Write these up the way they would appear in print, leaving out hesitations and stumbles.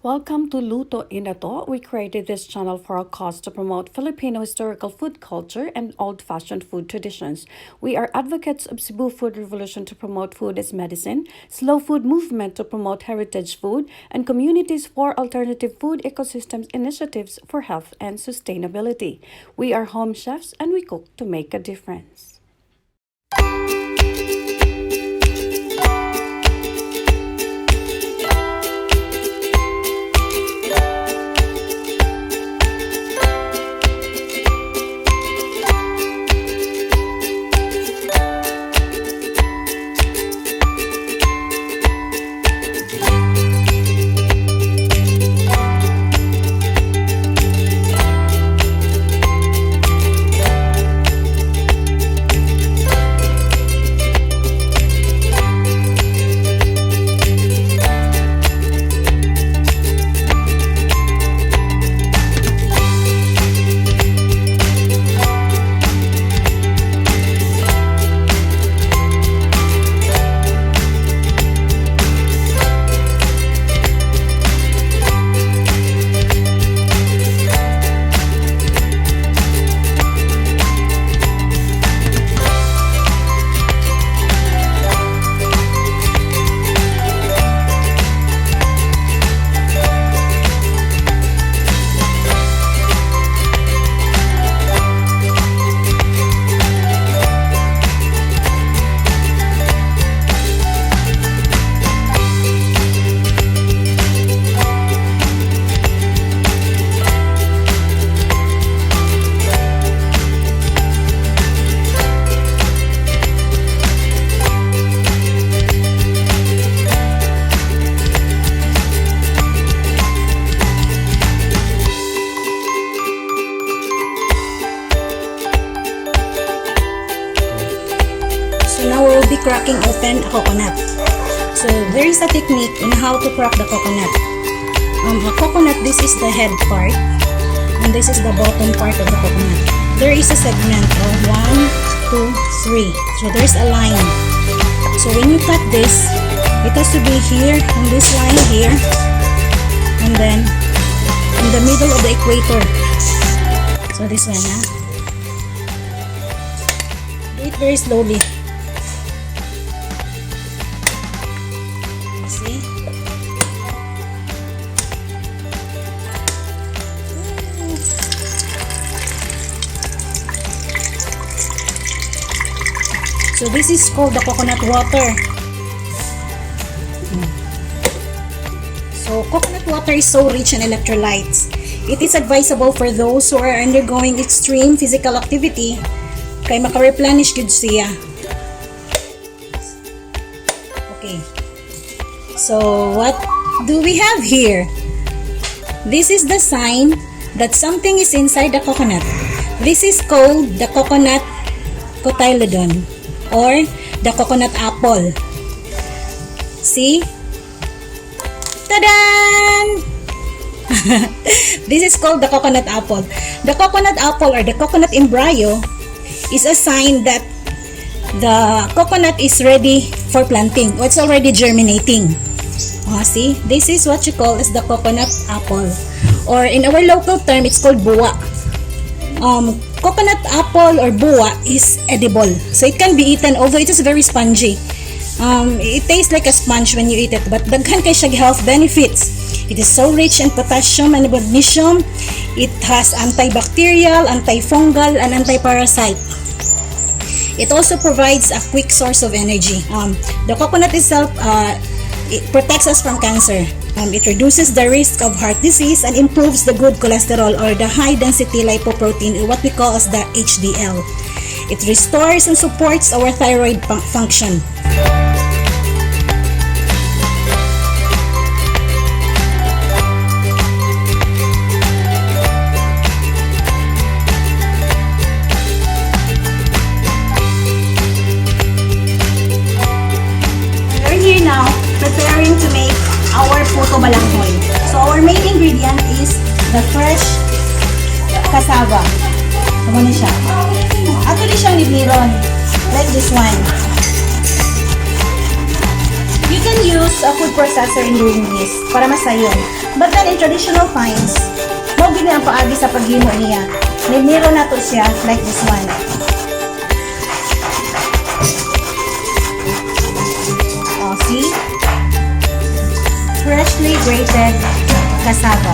Welcome to Luto, Inato. We created this channel for a cause to promote Filipino historical food culture and old-fashioned food traditions. We are advocates of Cebu Food Revolution to promote food as medicine, slow food movement to promote heritage food, and communities for alternative food ecosystems initiatives for health and sustainability. We are home chefs and we cook to make a difference. So now we'll be cracking open a coconut. So there is a technique on how to crack the coconut. A coconut, this is the head part, and this is the bottom part of the coconut. There is a segment of 1, 2, 3. So there's a line. So when you cut this, it has to be here, on this line here, and then in the middle of the equator. So this one, do it very slowly. See? So this is called the coconut water. So coconut water is so rich in electrolytes. It is advisable for those who are undergoing extreme physical activity kay maka-replenish gud siya. Okay. So what do we have here? This is the sign that something is inside the coconut. This is called the coconut cotyledon or the coconut apple. See? Tadan! This is called the coconut apple. The coconut apple or the coconut embryo is a sign that the coconut is ready for planting or it's already germinating. See, this is what you call as the coconut apple, or in our local term it's called buwa. Coconut apple or buwa is edible, so it can be eaten, although it is very spongy. It tastes like a sponge when you eat it, but daghan kay siya health benefits. It is so rich in potassium and magnesium. It has antibacterial, antifungal, and antiparasite. It also provides a quick source of energy. The coconut itself, it protects us from cancer. It reduces the risk of heart disease and improves the good cholesterol or the high density lipoprotein, or what we call as the HDL. It restores and supports our thyroid function. Here now, preparing to make our Puto Balanghoy. So our main ingredient is the fresh cassava. Ito na siya. Actually siyang libiron. Like this one. You can use a food processor in doing this para masayon. But then in traditional finds, mo gini ang paagi sa paghimo niya. Niliro na to siya like this one. Oh, see? Freshly grated cassava.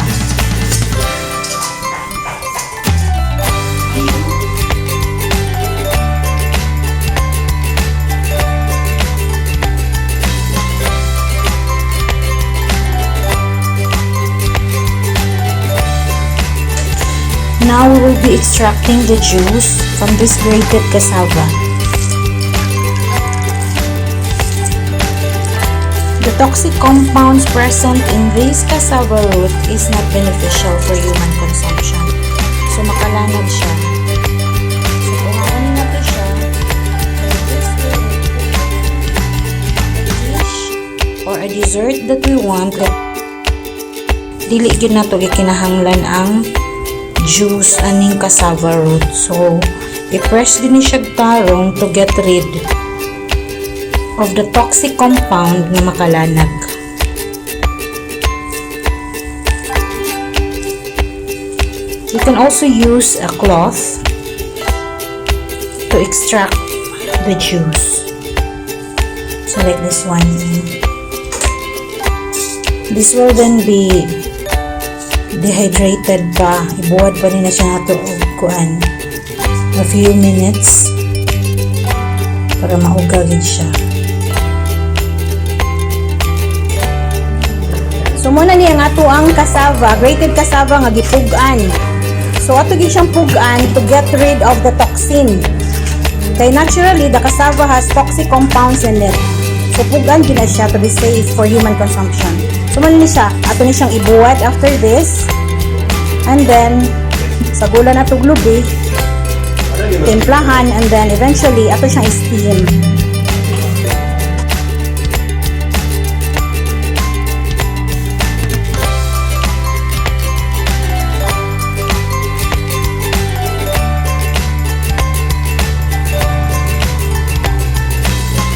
Now we will be extracting the juice from this grated cassava. The toxic compounds present in this cassava root is not beneficial for human consumption. So makalanag siya. So kung ano natin siya, dish or a dessert that we want, dili gyud nato gikinahanglan ang juice aning cassava root. So, i-press din siya tarong to get rid of the toxic compound na makalanag. You can also use a cloth to extract the juice. So, like this one. This will then be dehydrated pa. Ibuwad pa rin na siya nato og kuan a few minutes para maugagin siya. So muna niya nga ato ang cassava, grated cassava nga gipugan. So ato gid siyang pugan to get rid of the toxin. Kay naturally the cassava has toxic compounds in it. So pugan din na siya to be safe for human consumption. So muna ni siya, ato ni siyang ibuwad after this. And then sa gula na tog lubi, timplahan, and then eventually ato siyang steam.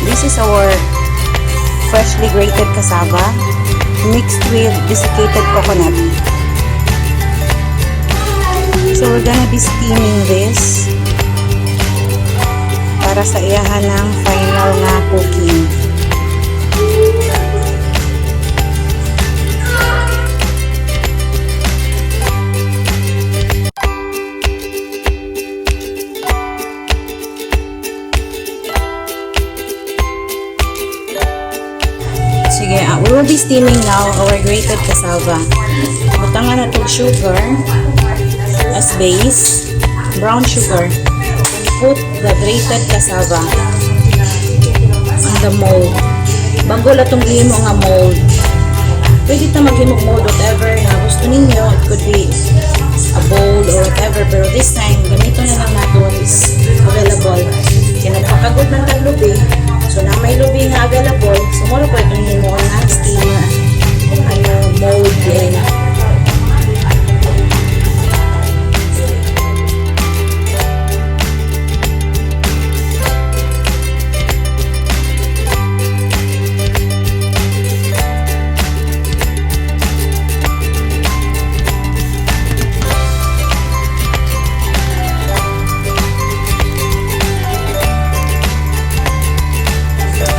This is our freshly grated cassava mixed with desiccated coconut. So we're gonna be steaming this para sa iyahan ng final na cooking. Sige, we will be steaming now our grated cassava. Butangan na itong sugar as base, brown sugar. Put the grated cassava on the mold. Bago la itong ihimo nga mold. Pwede ito maghimog mold whatever na gusto ninyo. It could be a bowl or whatever. Pero this time, ganito na lang nato what is available. Kinagpakagod ng taglubi. So na may lubi nga available, so muna po itong himo na steamer mold din.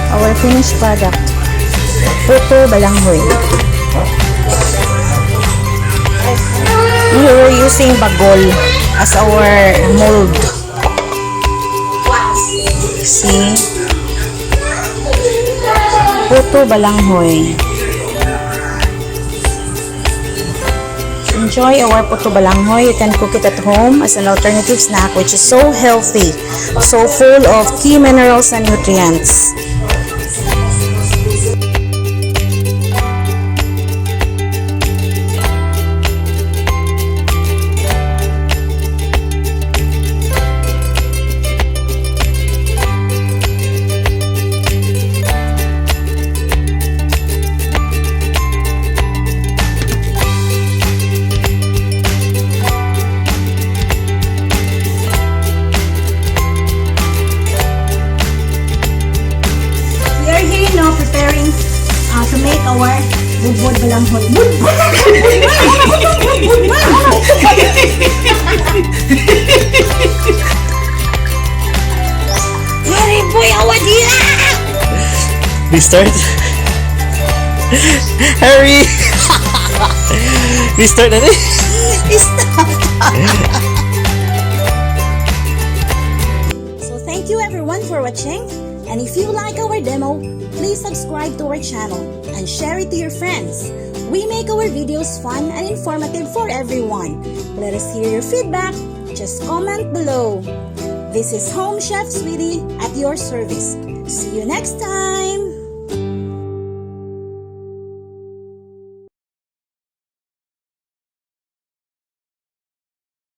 Our finished product, Puto Balanghoy. We were using bagol as our mold. See? Puto Balanghoy. Enjoy our Puto Balanghoy. You can cook it at home as an alternative snack which is so healthy, so full of key minerals and nutrients. Restart. Hurry! Restart na rin. Stop! So thank you everyone for watching. And if you like our demo, please subscribe to our channel and share it to your friends. We make our videos fun and informative for everyone. Let us hear your feedback. Just comment below. This is Home Chef Sweetie at your service. See you next time!